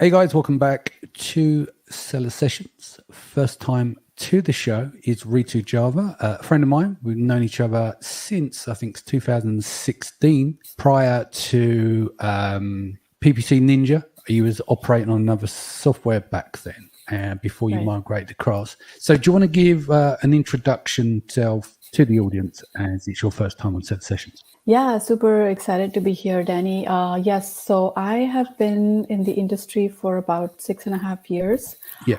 Hey guys, welcome back to Seller Sessions. First time to the show is Ritu Java, a friend of mine. We've known each other since I think 2016, prior to PPC Ninja. He was operating on another software back then, before you migrated across. So do you want to give an introduction to the audience as it's your first time on Seller Sessions? Yeah, super excited to be here, Danny. Yes, so I have been in the industry for about 6.5 years. Yeah.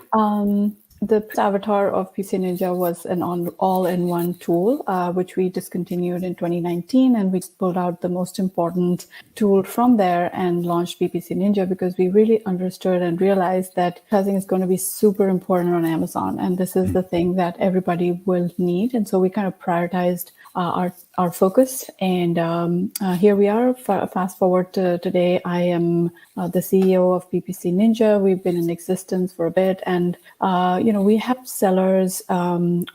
The avatar of PPC Ninja was an all-in-one tool, which we discontinued in 2019, and we pulled out the most important tool from there and launched PPC Ninja because we really understood and realized that advertising is going to be super important on Amazon, and this is the thing that everybody will need. And so we kind of prioritized our focus, and here we are. Fast forward to today, I am the CEO of PPC Ninja. We've been in existence for a bit, and we help sellers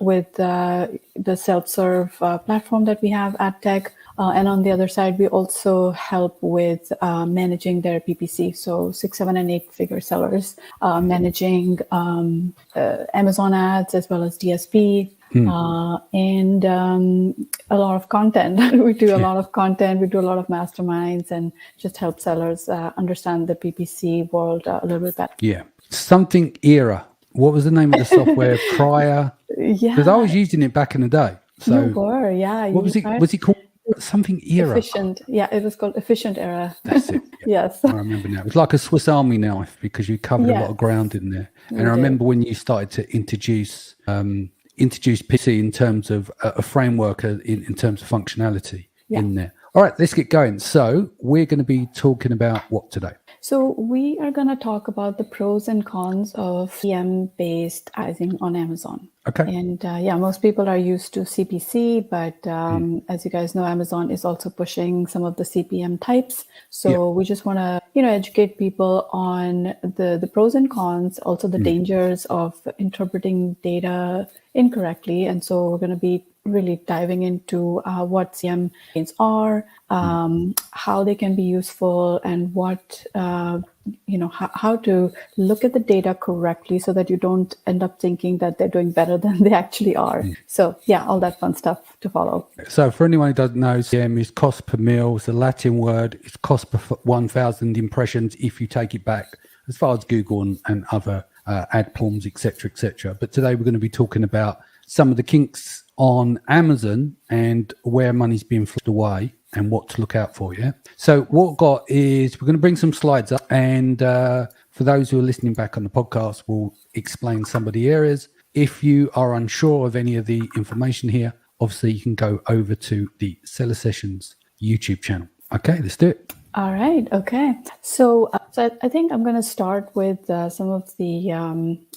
with the self-serve platform that we have at Tech. And on the other side, we also help with managing their PPC. So 6, 7, and 8-figure sellers, managing Amazon ads as well as DSP. And a lot of content. We do a lot of content. We do a lot of masterminds and just help sellers understand the PPC world a little bit better. Yeah. Something Era. What was the name of the software prior? Yeah. Because I was using it back in the day. So you were, yeah. What was it? Was it called something Era? Efficient. Yeah, it was called Efficient Era. That's it. Yeah. Yes. I remember now. It was like a Swiss Army knife because you covered a lot of ground in there. And I remember when you started to introduce PC in terms of a framework in terms of functionality in there. All right, let's get going. So we're going to be talking about what today? So we are going to talk about the pros and cons of CPM-based advertising on Amazon. Okay. And most people are used to CPC, but as you guys know, Amazon is also pushing some of the CPM types. So we just want to, educate people on the pros and cons, also the dangers of interpreting data incorrectly. And so we're going to be really diving into what CPM are, how they can be useful, and what how to look at the data correctly so that you don't end up thinking that they're doing better than they actually are. So all that fun stuff to follow. So for anyone who doesn't know, CPM is cost per mil. It's a Latin word. It's cost per 1,000 impressions if you take it back as far as Google and other ad platforms, etc. But today we're going to be talking about some of the kinks on Amazon and where money's being flushed away and what to look out for. So what we've got is we're going to bring some slides up, and for those who are listening back on the podcast, we'll explain some of the areas. If you are unsure of any of the information here, obviously you can go over to the Seller Sessions YouTube channel. Okay, let's do it. All right. Okay. So I think I'm going to start with some of the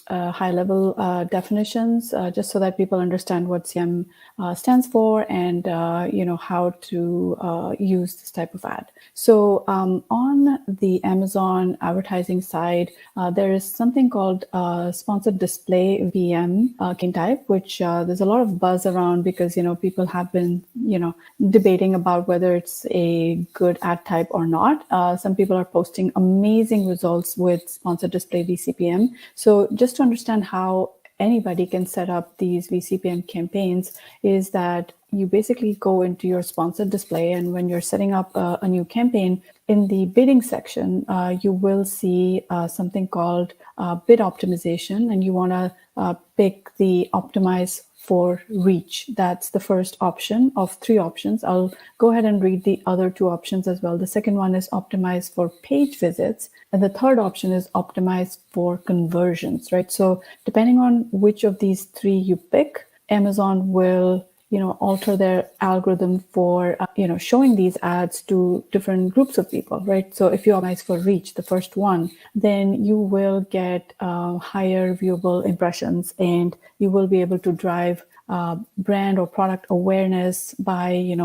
high-level definitions, just so that people understand what CPM stands for and how to use this type of ad. So on the Amazon advertising side, there is something called sponsored display VM type, which there's a lot of buzz around because people have been debating about whether it's a good ad type or not. Some people are posting amazing results with sponsored display vCPM. So just to understand how anybody can set up these vCPM campaigns is that you basically go into your sponsored display, and when you're setting up a new campaign, in the bidding section, you will see something called bid optimization, and you want to pick the optimize for reach. That's the first option of 3 options. I'll go ahead and read the other 2 options as well. The second one is optimize for page visits, and the third option is optimize for conversions, right? So depending on which of these 3 you pick, Amazon will alter their algorithm for, showing these ads to different groups of people, right? So if you optimize for reach, the first one, then you will get higher viewable impressions, and you will be able to drive brand or product awareness by,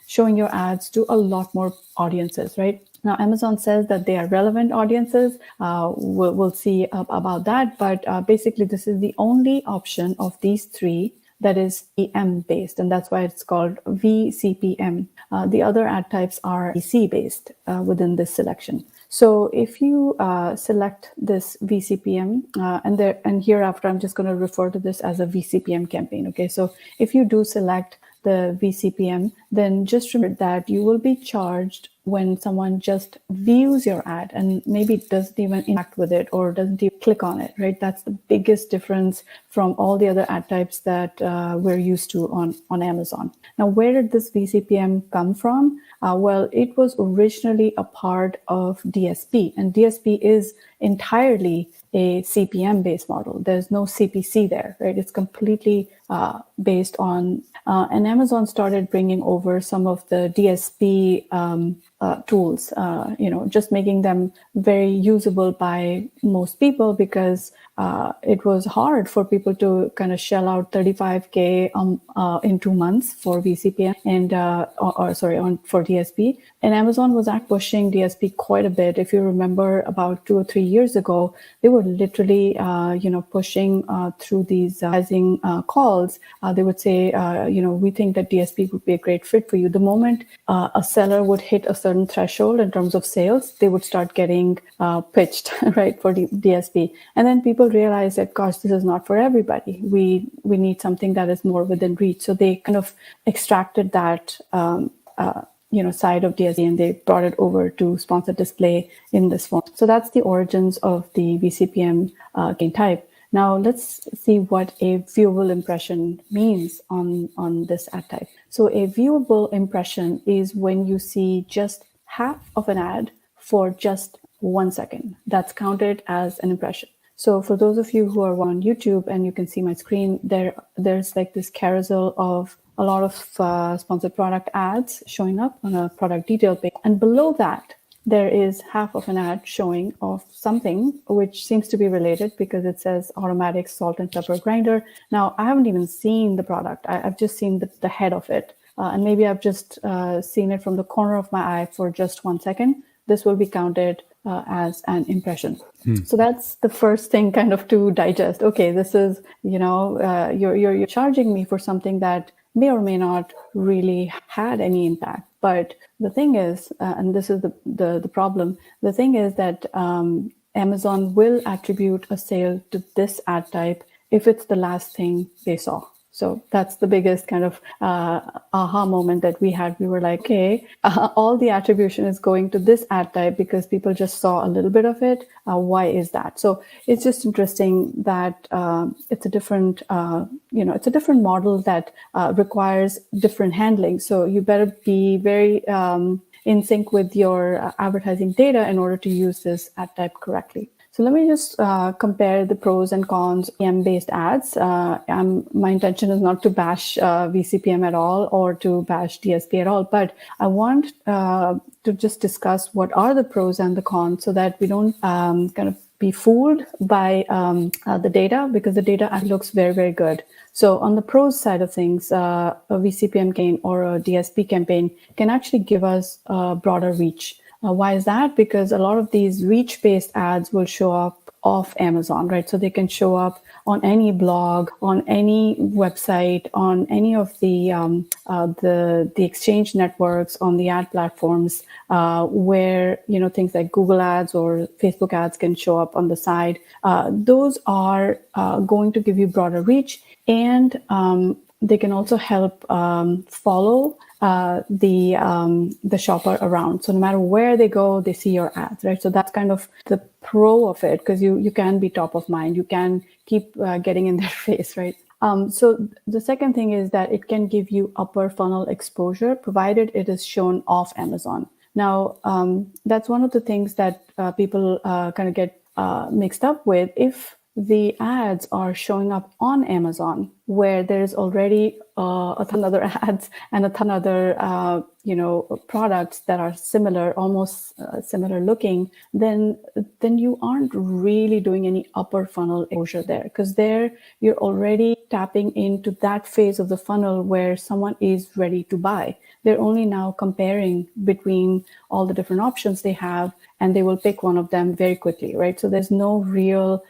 showing your ads to a lot more audiences, right? Now, Amazon says that they are relevant audiences. We'll see about that. But basically, this is the only option of these 3 that is CPM based, and that's why it's called vCPM. The other ad types are EC based within this selection. So if you select this vCPM, and hereafter I'm just going to refer to this as a vCPM campaign. Okay, so if you do select the vCPM, then just remember that you will be charged when someone just views your ad and maybe doesn't even interact with it or doesn't even click on it, right? That's the biggest difference from all the other ad types that we're used to on Amazon. Now, where did this vCPM come from? Well, it was originally a part of DSP, and DSP is entirely a CPM based model. There's no CPC there, right? It's completely based on, and Amazon started bringing over some of the DSP tools, just making them very usable by most people, because it was hard for people to kind of shell out $35K in 2 months for vCPM and for DSP. And Amazon was pushing DSP quite a bit. If you remember, about 2 or 3 years ago, they were literally pushing through these advertising calls. They would say, we think that DSP would be a great fit for you. The moment a seller would hit a certain threshold in terms of sales, they would start getting pitched, right, for DSP. And then people realized that, gosh, this is not for everybody. We need something that is more within reach. So they kind of extracted that side of DSP, and they brought it over to sponsored display in this form. So that's the origins of the vCPM gain type. Now let's see what a viewable impression means on this ad type. So a viewable impression is when you see just half of an ad for just 1 second. That's counted as an impression. So for those of you who are on YouTube and you can see my screen, there's like this carousel of a lot of sponsored product ads showing up on a product detail page. And below that, there is half of an ad showing of something which seems to be related, because it says automatic salt and pepper grinder. Now, I haven't even seen the product. I've just seen the head of it. And maybe I've just seen it from the corner of my eye for just 1 second. This will be counted as an impression. So that's the first thing kind of to digest. Okay, this is, you're charging me for something that may or may not really had any impact. But the thing is, and this is the problem, the thing is that Amazon will attribute a sale to this ad type if it's the last thing they saw. So that's the biggest kind of aha moment that we had. We were like, okay, all the attribution is going to this ad type because people just saw a little bit of it. Why is that? So it's just interesting that it's a different, it's a different model that requires different handling. So you better be very in sync with your advertising data in order to use this ad type correctly. So let me just compare the pros and cons CPM-based ads. My intention is not to bash vCPM at all or to bash DSP at all, but I want to just discuss what are the pros and the cons so that we don't kind of be fooled by the data, because the data looks very, very good. So on the pros side of things, a vCPM gain or a DSP campaign can actually give us a broader reach. Why is that? Because a lot of these reach-based ads will show up off Amazon, right? So they can show up on any blog, on any website, on any of the exchange networks, on the ad platforms, where things like Google ads or Facebook ads can show up on the side. Those are going to give you broader reach, and they can also help follow the shopper around. So no matter where they go, they see your ads, right? So that's kind of the pro of it, because you can be top of mind. You can keep getting in their face, right? So the second thing is that it can give you upper funnel exposure, provided it is shown off Amazon. Now, that's one of the things that people kind of get mixed up with. If the ads are showing up on Amazon, where there's already a ton of other ads and a ton of other products that are similar, almost similar looking, then you aren't really doing any upper funnel exposure there, because there you're already tapping into that phase of the funnel where someone is ready to buy. They're only now comparing between all the different options they have, and they will pick one of them very quickly, right? So there's no real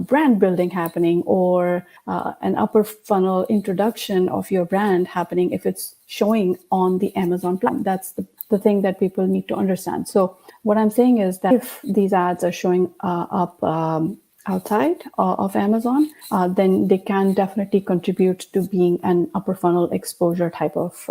brand building happening or an upper funnel introduction of your brand happening if it's showing on the Amazon platform. That's the thing that people need to understand. So what I'm saying is that if these ads are showing up outside of Amazon, then they can definitely contribute to being an upper funnel exposure type of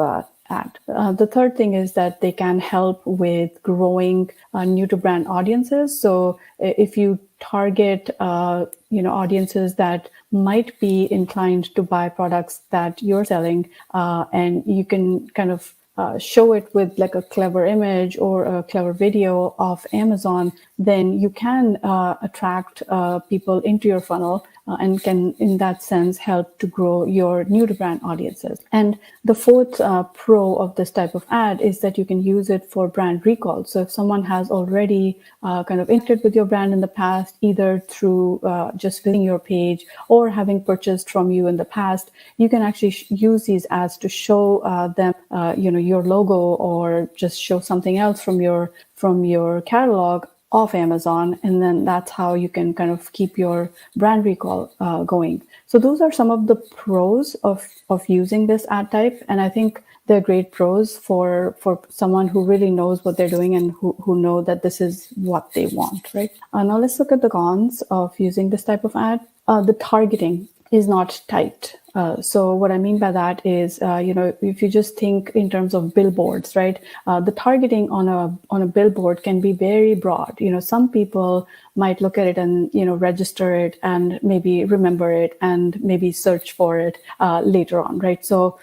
ad. The third thing is that they can help with growing new to brand audiences. So if you target audiences that might be inclined to buy products that you're selling, and you can kind of show it with like a clever image or a clever video of Amazon, then you can attract people into your funnel and can, in that sense, help to grow your new to brand audiences. And the fourth pro of this type of ad is that you can use it for brand recall. So if someone has already kind of interacted with your brand in the past, either through just visiting your page or having purchased from you in the past, you can actually use these ads to show them, your logo, or just show something else from your catalog of Amazon, and then that's how you can kind of keep your brand recall going. So those are some of the pros of using this ad type, and I think they're great pros for someone who really knows what they're doing and who know that this is what they want, right? Now let's look at the cons of using this type of ad. The targeting is not tight. So what I mean by that is, if you just think in terms of billboards, right? The targeting on a billboard can be very broad. Some people might look at it and, register it and maybe remember it and maybe search for it later on, right? So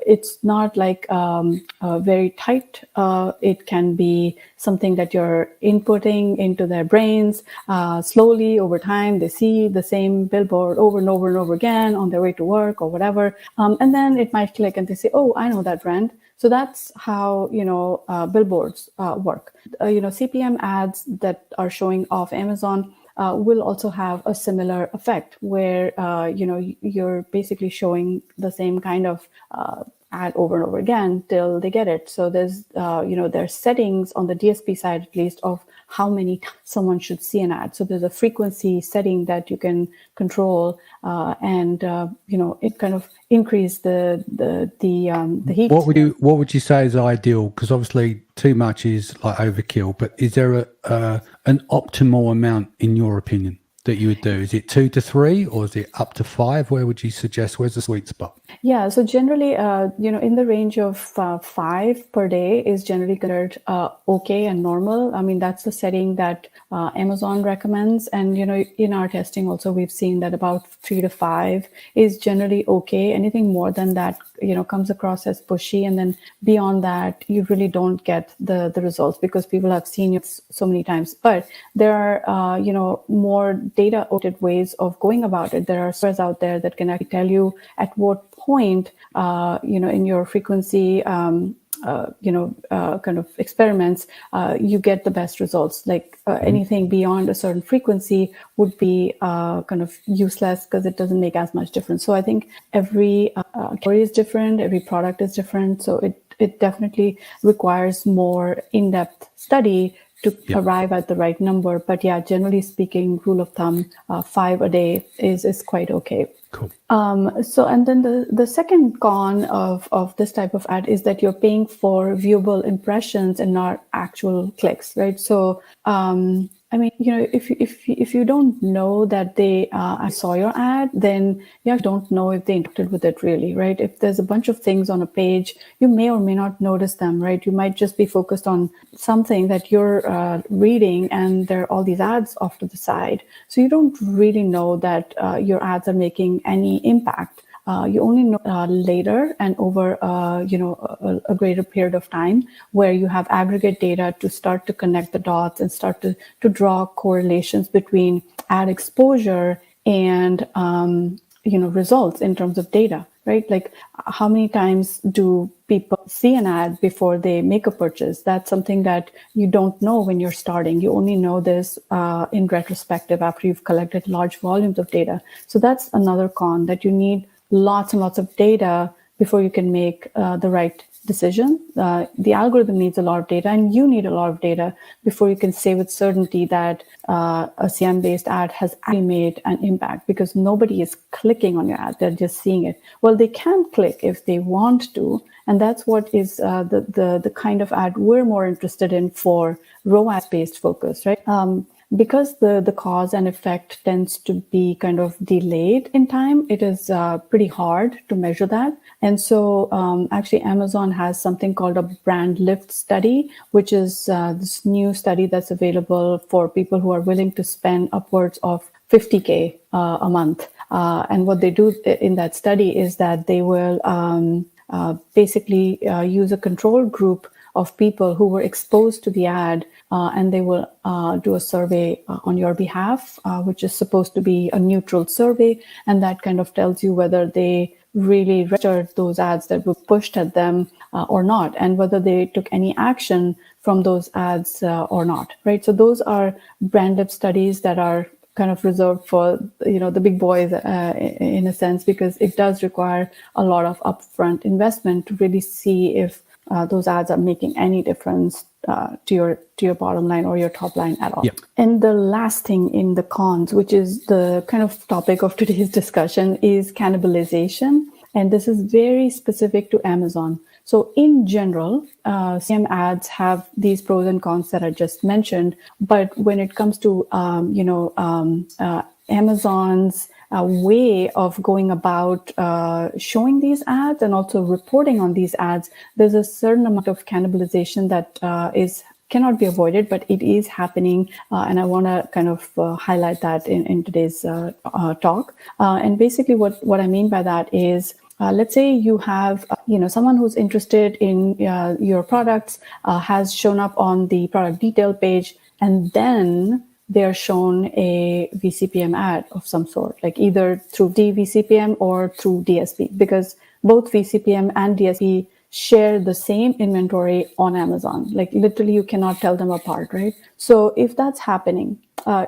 it's not like very tight. It can be something that you're inputting into their brains slowly over time. They see the same billboard over and over and over again on their way to work or whatever. And then it might click and they say, oh, I know that brand. So that's how, billboards work. CPM ads that are showing off Amazon will also have a similar effect where, you're basically showing the same kind of ad over and over again till they get it. So there's, there's settings on the DSP side, at least, of how many someone should see an ad. So there's a frequency setting that you can control, and it kind of increase the heat. What would you say is ideal? Because obviously too much is like overkill. But is there an optimal amount in your opinion that you would do? Is it 2 to 3 or is it up to 5? Where would you suggest? Where's the sweet spot? Yeah, so generally, in the range of 5 per day is generally considered okay and normal. I mean, that's the setting that Amazon recommends. And, in our testing also, we've seen that about 3 to 5 is generally okay. Anything more than that, comes across as pushy. And then beyond that, you really don't get the results because people have seen it so many times. But there are, more data-oriented ways of going about it. There are softwares out there that can actually tell you at what point, in your frequency, kind of experiments, you get the best results. Like anything beyond a certain frequency would be kind of useless because it doesn't make as much difference. So I think every category is different, every product is different. So it definitely requires more in-depth study to arrive at the right number. But yeah, generally speaking, rule of thumb, 5 a day is quite okay. Cool. And then the second con of this type of ad is that you're paying for viewable impressions and not actual clicks, right? So, if you don't know that they I saw your ad, then you don't know if they interacted with it really, right? If there's a bunch of things on a page, you may or may not notice them, right? You might just be focused on something that you're reading, and there are all these ads off to the side. So you don't really know that your ads are making any impact. You only know later and over, a greater period of time where you have aggregate data to start to connect the dots and start to draw correlations between ad exposure and, results in terms of data, right? Like how many times do people see an ad before they make a purchase? That's something that you don't know when you're starting. You only know this in retrospective after you've collected large volumes of data. So that's another con, that you need lots and lots of data before you can make the right decision. The algorithm needs a lot of data, and you need a lot of data before you can say with certainty that a CPM-based ad has actually made an impact, because nobody is clicking on your ad, they're just seeing it. Well, they can click if they want to, and that's what is the kind of ad we're more interested in for ROAS-based focus, right? Because the cause and effect tends to be kind of delayed in time, it is pretty hard to measure that. And so actually Amazon has something called a brand lift study, which is this new study that's available for people who are willing to spend upwards of $50K a month. And what they do in that study is that they will basically use a control group of people who were exposed to the ad, and they will do a survey on your behalf, which is supposed to be a neutral survey, and that kind of tells you whether they really registered those ads that were pushed at them or not, and whether they took any action from those ads or not, right? So those are brand lift studies that are kind of reserved for, you know, the big boys in a sense, because it does require a lot of upfront investment to really see if those ads are making any difference to your bottom line or your top line at all. Yeah. And the last thing in the cons, which is the kind of topic of today's discussion, is cannibalization. And this is very specific to Amazon. So in general, CPM ads have these pros and cons that I just mentioned. But when it comes to, Amazon's way of going about showing these ads and also reporting on these ads, there's a certain amount of cannibalization that cannot be avoided, but it is happening. And I want to kind of highlight that in today's talk. And basically what I mean by that is, let's say you have, someone who's interested in your products, has shown up on the product detail page, and then they're shown a vCPM ad of some sort, like either through vCPM or through DSP, because both vCPM and DSP share the same inventory on Amazon. Like literally you cannot tell them apart, right? So if that's happening,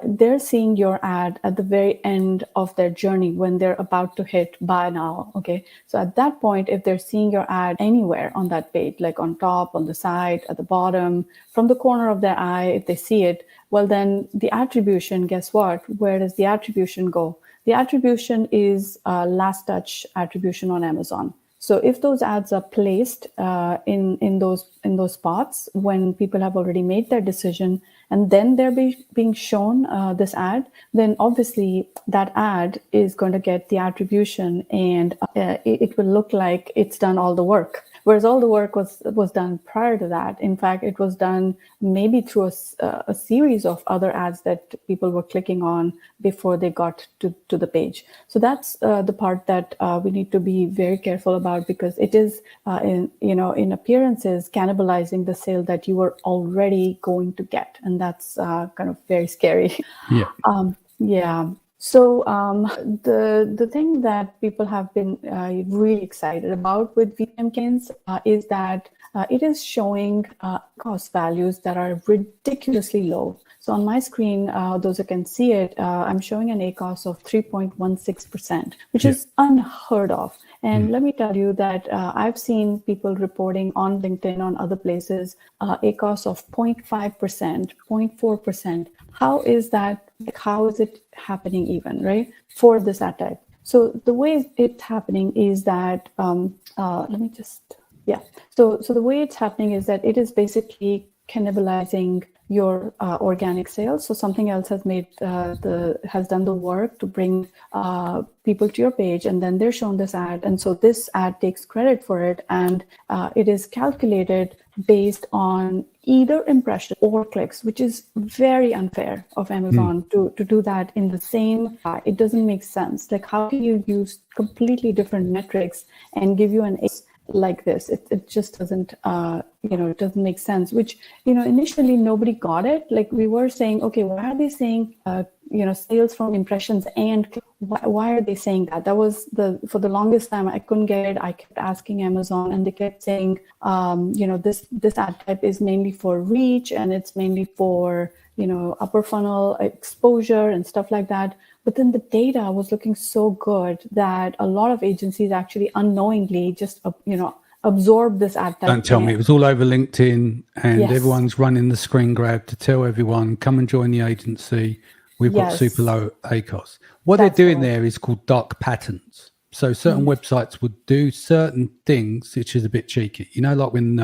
they're seeing your ad at the very end of their journey when they're about to hit buy now. Okay. So at that point, if they're seeing your ad anywhere on that page, like on top, on the side, at the bottom, from the corner of their eye, if they see it, well, then the attribution, guess what? Where does the attribution go? The attribution is last touch attribution on Amazon. So if those ads are placed in those spots when people have already made their decision, and then they're being shown this ad, then obviously that ad is going to get the attribution, and it will look like it's done all the work. Whereas all the work was done prior to that. In fact, it was done maybe through a series of other ads that people were clicking on before they got to the page. So that's the part that we need to be very careful about, because it is in appearances cannibalizing the sale that you were already going to get, and that's kind of very scary. Yeah. So the thing that people have been really excited about with vCPM campaigns is that it is showing cost values that are ridiculously low. So on my screen, those who can see it, I'm showing an ACoS of 3.16%, which is unheard of. And let me tell you that I've seen people reporting on LinkedIn, on other places, ACoS of 0.5%, 0.4%. How is that? How is it happening even, right? For this ad type. So the way it's happening is that, So the way it's happening is that it is basically cannibalizing your organic sales. So something else has done the work to bring people to your page, and then they're shown this ad. And so this ad takes credit for it, and it is calculated based on either impression or clicks, which is very unfair of Amazon to do that in the same. It doesn't make sense. Like, how can you use completely different metrics and give you an like this? It just doesn't it doesn't make sense, which initially nobody got it. Like, we were saying, okay, why are they saying sales from impressions, and why are they saying that? That was for the longest time I couldn't get it. I kept asking Amazon, and they kept saying this ad type is mainly for reach, and it's mainly for upper funnel exposure and stuff like that. But then the data was looking so good that a lot of agencies actually unknowingly just absorb this ad type. Don't tell me it was all over LinkedIn and Yes. everyone's running the screen grab to tell everyone, come and join the agency. We've got Yes. super low ACoS. What That's they're doing correct. there is called dark patterns. So certain websites would do certain things, which is a bit cheeky. You know, like when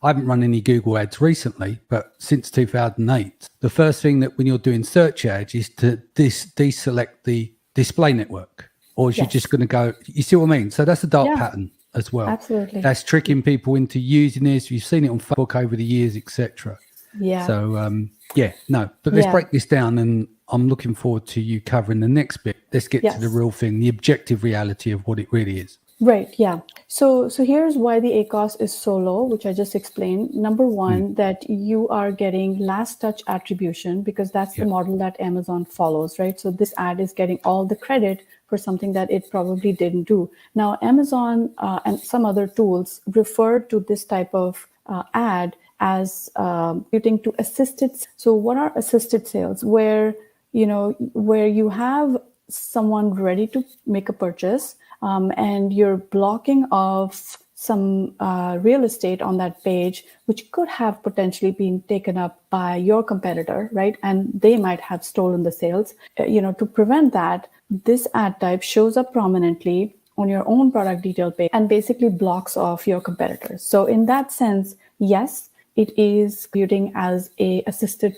I haven't run any Google ads recently, but since 2008, the first thing that when you're doing search ads is to deselect the display network, or is you Yes. just going to go, you see what I mean? So that's a dark Yeah. pattern as well. Absolutely. That's tricking people into using this. You've seen it on Facebook over the years, etc. Yeah. So but let's Yeah. break this down, and I'm looking forward to you covering the next bit. Let's get to the Yes. real thing, the objective reality of what it really is. Right. Yeah. So here's why the ACoS is so low, which I just explained. Number one, that you are getting last touch attribution, because that's the model that Amazon follows, right? So this ad is getting all the credit for something that it probably didn't do. Now, Amazon and some other tools refer to this type of ad as computing to assisted. So what are assisted sales? Where you have someone ready to make a purchase, and you're blocking off some real estate on that page, which could have potentially been taken up by your competitor, right? And they might have stolen the sales. To prevent that, this ad type shows up prominently on your own product detail page and basically blocks off your competitors. So in that sense, yes, it is computing as a assisted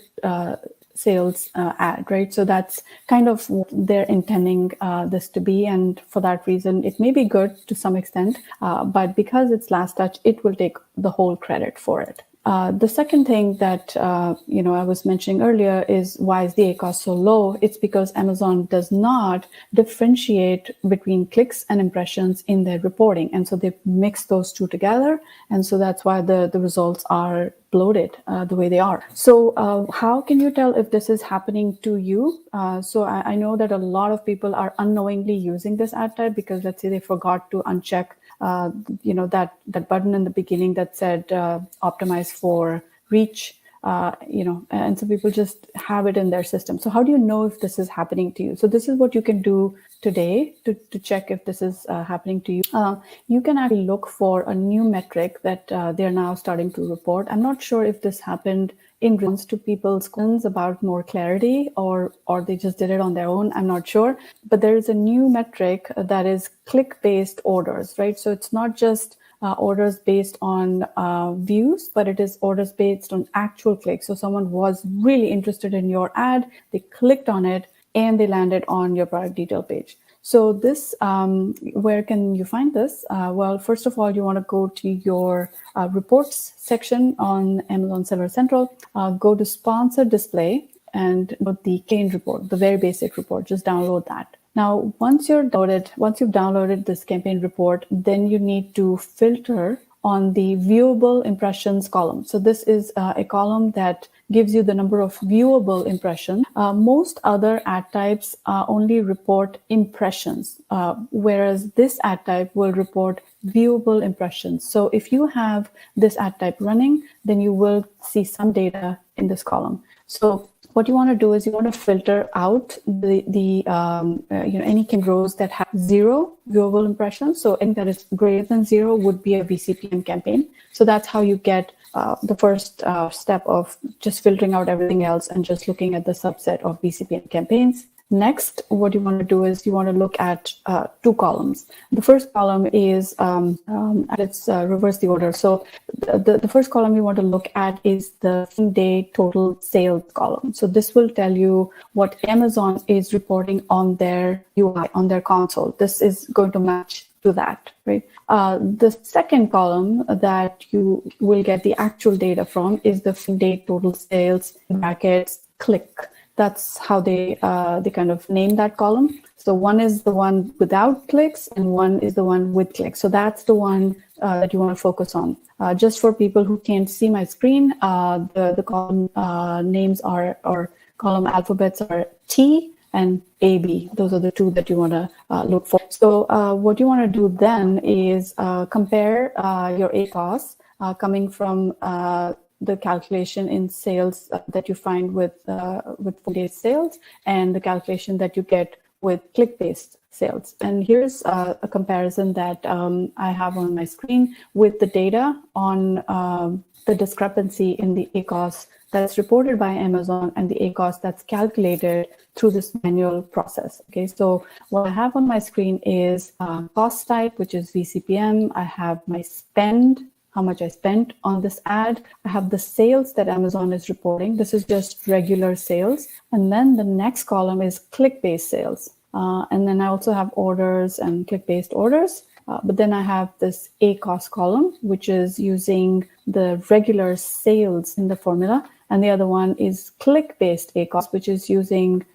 sales ad, right? So that's kind of what they're intending this to be. And for that reason, it may be good to some extent, but because it's last touch, it will take the whole credit for it. The second thing that I was mentioning earlier is why is the ACoS so low? It's because Amazon does not differentiate between clicks and impressions in their reporting, and so they mix those two together, and so that's why the results are bloated the way they are. So how can you tell if this is happening to you? So I know that a lot of people are unknowingly using this ad type because, let's say, they forgot to uncheck that button in the beginning that said optimize for reach, and so people just have it in their system. So how do you know if this is happening to you? So this is what you can do today to check if this is happening to you. You can actually look for a new metric that they're now starting to report. I'm not sure if this happened in response to people's questions about more clarity, or they just did it on their own. I'm not sure. But there is a new metric that is click-based orders, right? So it's not just orders based on views, but it is orders based on actual clicks. So someone was really interested in your ad, they clicked on it, and they landed on your product detail page. So this, where can you find this? Well, first of all, you want to go to your reports section on Amazon Seller Central, go to sponsor display, and put the campaign report, the very basic report. Just download that. Now, once you've downloaded this campaign report, then you need to filter on the viewable impressions column. So this is a column that gives you the number of viewable impressions. Most other ad types only report impressions, whereas this ad type will report viewable impressions. So if you have this ad type running, then you will see some data in this column. So what you want to do is you want to filter out any rows that have 0 viewable impressions. So anything that is greater than 0 would be a vCPM campaign. So that's how you get the first step of just filtering out everything else and just looking at the subset of vCPM campaigns. Next, what you want to do is you want to look at 2 columns. The first column is, let's reverse the order. So the first column you want to look at is the same day total sales column. So this will tell you what Amazon is reporting on their UI, on their console. This is going to match to that, right? The second column that you will get the actual data from is the same day total sales brackets click. That's how they kind of name that column. So one is the one without clicks and one is the one with clicks. So that's the one that you want to focus on. Just for people who can't see my screen, the column names are, or column alphabets are T and AB. Those are the 2 that you want to look for. So what you want to do then is compare your ACoS coming from the calculation in sales that you find with 4 days sales, and the calculation that you get with click-based sales. And here's a comparison that I have on my screen with the data on the discrepancy in the ACoS that's reported by Amazon and the ACoS that's calculated through this manual process. Okay, so what I have on my screen is cost type, which is vCPM. I have my spend, how much I spent on this ad. I have the sales that Amazon is reporting. This is just regular sales. And then the next column is click-based sales. And then I also have orders and click-based orders. But then I have this ACoS column, which is using the regular sales in the formula. And the other one is click-based ACoS, which is using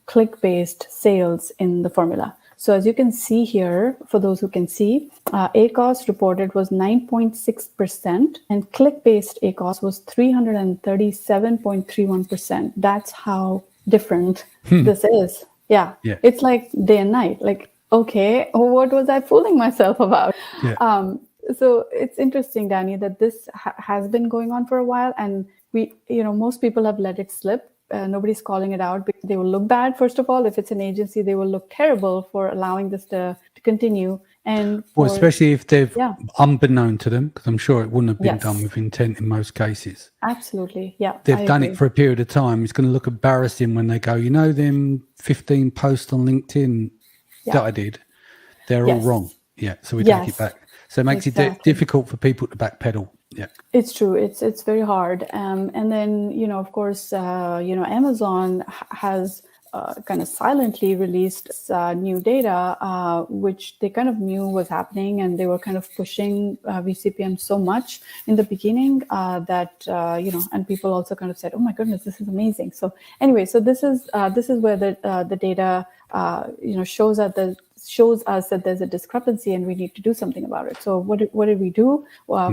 click-based sales in the formula. So as you can see here, for those who can see, ACoS reported was 9.6% and click-based ACoS was 337.31%. That's how different this is. Yeah, it's like day and night. Like, okay, what was I fooling myself about? Yeah. So it's interesting, Danny, that this has been going on for a while, and most people have let it slip. Nobody's calling it out because they will look bad. First of all, if it's an agency, they will look terrible for allowing this to continue. And especially if they've unbeknown to them, because I'm sure it wouldn't have been done with intent in most cases. Absolutely, yeah. They've done it for a period of time. It's going to look embarrassing when they go, them 15 posts on LinkedIn that I did, they're all wrong. Yeah, so we take it back. So it makes it difficult for people to backpedal. Yeah, it's true. It's very hard. And then, of course, Amazon has kind of silently released new data, which they kind of knew was happening, and they were kind of pushing vCPM so much in the beginning that and people also kind of said, "Oh my goodness, this is amazing." So anyway, so this is where the data shows us that there's a discrepancy and we need to do something about it. So what did we do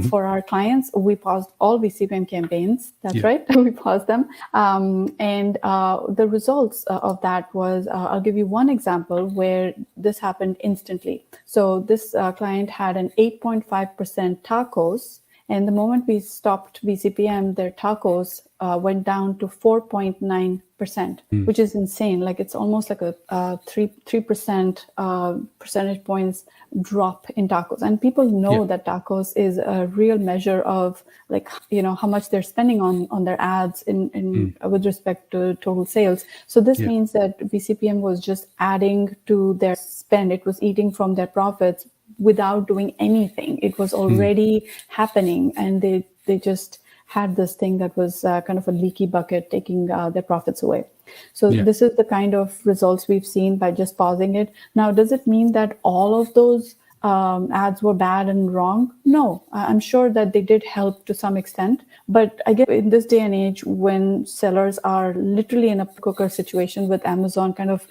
for our clients? We paused all vCPM campaigns. That's right. We paused them. And the results of that was, I'll give you one example where this happened instantly. So this client had an 8.5% TACoS. And the moment we stopped vCPM, their TACoS went down to 4.9%, which is insane. Like it's almost like a 3% percentage points drop in TACoS. And people know that TACoS is a real measure of how much they're spending on their ads in with respect to total sales. So this means that vCPM was just adding to their spend. It was eating from their profits without doing anything. It was already happening, and they just had this thing that was kind of a leaky bucket taking their profits away. So this is the kind of results we've seen by just pausing it. Now, does it mean that all of those ads were bad and wrong? No, I'm sure that they did help to some extent. But I guess in this day and age, when sellers are literally in a cooker situation with Amazon kind of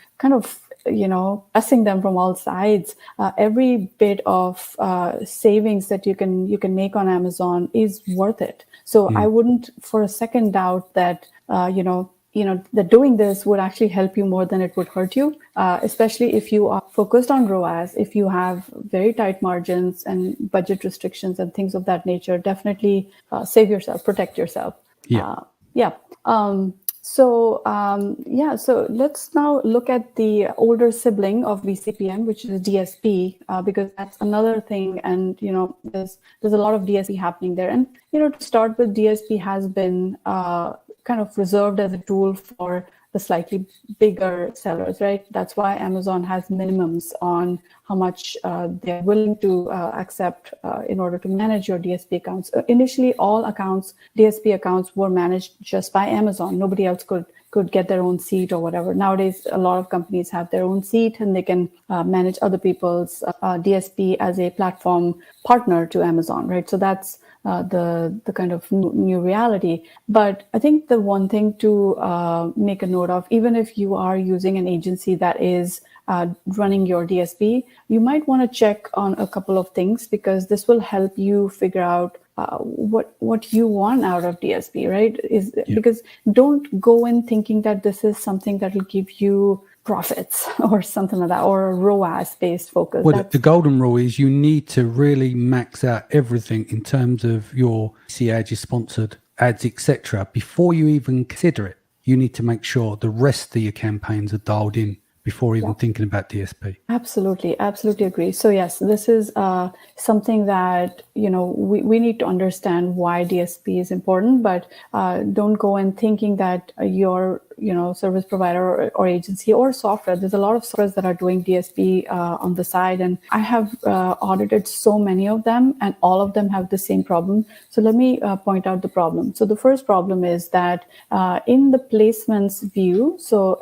pressing them from all sides, every bit of savings that you can make on Amazon is worth it. So I wouldn't for a second doubt that that doing this would actually help you more than it would hurt you, especially if you are focused on ROAS, if you have very tight margins and budget restrictions and things of that nature. Definitely save yourself, protect yourself. So let's now look at the older sibling of vCPM, which is DSP, because that's another thing. And, there's a lot of DSP happening there. And, to start with, DSP has been kind of reserved as a tool for the slightly bigger sellers, right? That's why Amazon has minimums on how much they're willing to accept in order to manage your DSP accounts. Initially, all DSP accounts were managed just by Amazon. Nobody else could get their own seat or whatever. Nowadays, a lot of companies have their own seat and they can manage other people's DSP as a platform partner to Amazon, right? So that's the kind of new reality. But I think the one thing to make a note of, even if you are using an agency that is running your DSP, you might want to check on a couple of things, because this will help you figure out what you want out of DSP, right? Because don't go in thinking that this is something that will give you profits or something like that, or a ROAS-based focus. Well, the golden rule is you need to really max out everything in terms of your ads, your sponsored ads, etc. Before you even consider it. You need to make sure the rest of your campaigns are dialed in before even thinking about DSP. Absolutely agree. So yes, this is something that we need to understand why DSP is important, but don't go in thinking that your service provider or agency or software. There's a lot of softwares that are doing DSP on the side, and I have audited so many of them, and all of them have the same problem. So let me point out the problem. So the first problem is that in the placements view, so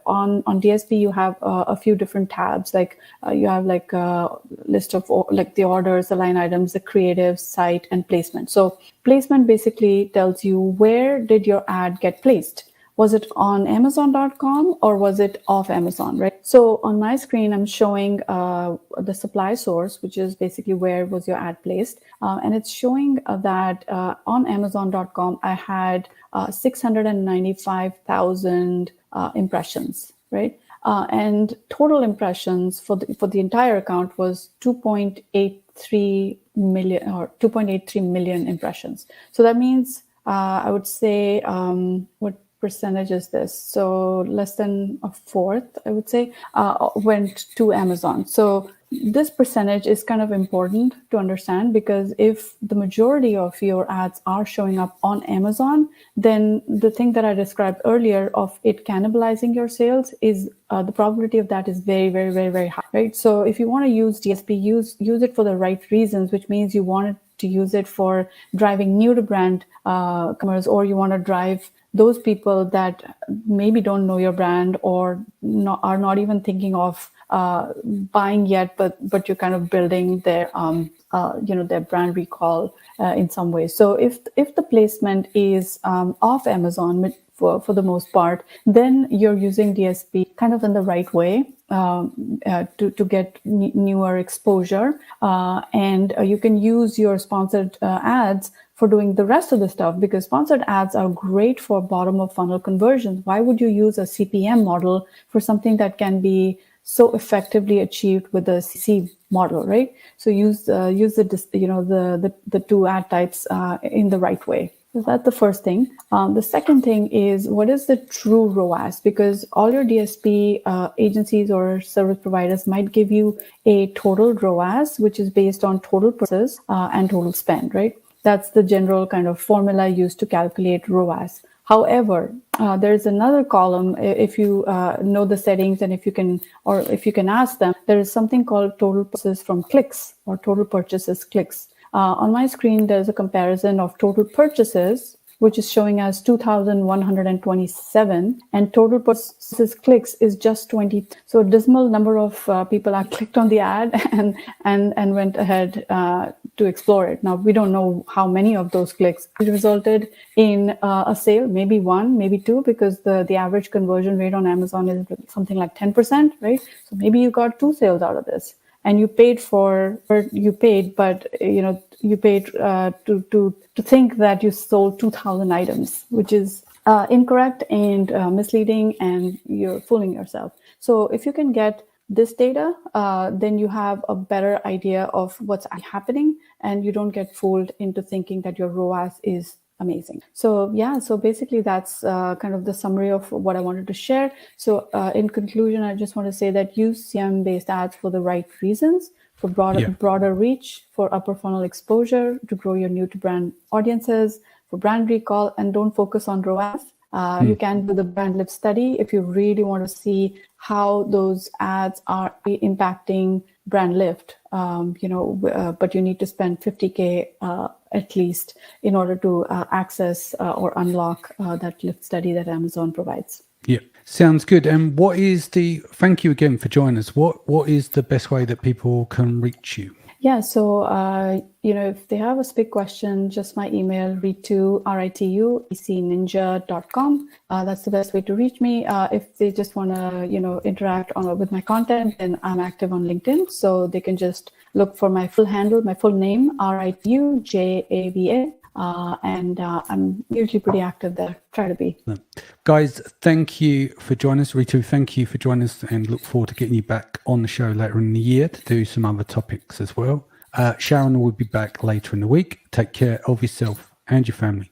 on DSP you have a few different tabs. Like you have like a list of like the orders, the line items, the creative, site, and placement. So placement basically tells you where did your ad get placed. Was it on Amazon.com or was it off Amazon, right? So on my screen, I'm showing the supply source, which is basically where was your ad placed. And it's showing that on Amazon.com, I had 695,000 impressions, right? And total impressions for the entire account was 2.83 million impressions. So that means I would say what percentage is this? So less than a fourth, I would say, went to Amazon. So this percentage is kind of important to understand, because if the majority of your ads are showing up on Amazon, then the thing that I described earlier of it cannibalizing your sales is the probability of that is very, very, very, very high, right? So if you want to use DSP, use it for the right reasons, which means you want to use it for driving new to brand customers, or you want to drive those people that maybe don't know your brand or are not even thinking of buying yet, but you're kind of building their their brand recall in some way. So if the placement is off Amazon for the most part, then you're using DSP kind of in the right way to get newer exposure, and you can use your sponsored ads for doing the rest of the stuff, because sponsored ads are great for bottom of funnel conversions. Why would you use a CPM model for something that can be so effectively achieved with the CC model, right? So use the two ad types in the right way. So that's the first thing. The second thing is, what is the true ROAS? Because all your DSP agencies or service providers might give you a total ROAS, which is based on total purchases and total spend, right? That's the general kind of formula used to calculate ROAS. However, there's another column. If you know the settings, and if you can ask them, there is something called total purchases from clicks, or total purchases clicks. On my screen, there's a comparison of total purchases, which is showing as 2,127, and total purchases clicks is just 20. So a dismal number of people are clicked on the ad and went ahead to explore it. Now, we don't know how many of those clicks resulted in a sale, maybe one, maybe two, because the average conversion rate on Amazon is something like 10%, right? So maybe you got 2 sales out of this. And you paid but you paid to think that you sold 2,000 items, which is incorrect and misleading, and you're fooling yourself. So if you can get this data, then you have a better idea of what's happening, and you don't get fooled into thinking that your ROAS is amazing. So basically that's kind of the summary of what I wanted to share. So in conclusion, I just want to say that use CPM based ads for the right reasons, for broader reach, for upper funnel exposure, to grow your new to brand audiences, for brand recall, and don't focus on ROAS. You can do the brand lift study if you really want to see how those ads are impacting brand lift, but you need to spend $50K at least in order to access or unlock that lift study that Amazon provides. Yeah, sounds good. And thank you again for joining us. What is the best way that people can reach you? Yeah, so, if they have a big question, just my email, Ritu, PPCninja.com. That's the best way to reach me. If they just want to, interact with my content, then I'm active on LinkedIn. So they can just look for my full handle, my full name, RITUJAVA. And I'm usually pretty active there. Try to be. Guys, thank you for joining us. Ritu, thank you for joining us, and look forward to getting you back on the show later in the year to do some other topics as well. Sharon will be back later in the week. Take care of yourself and your family.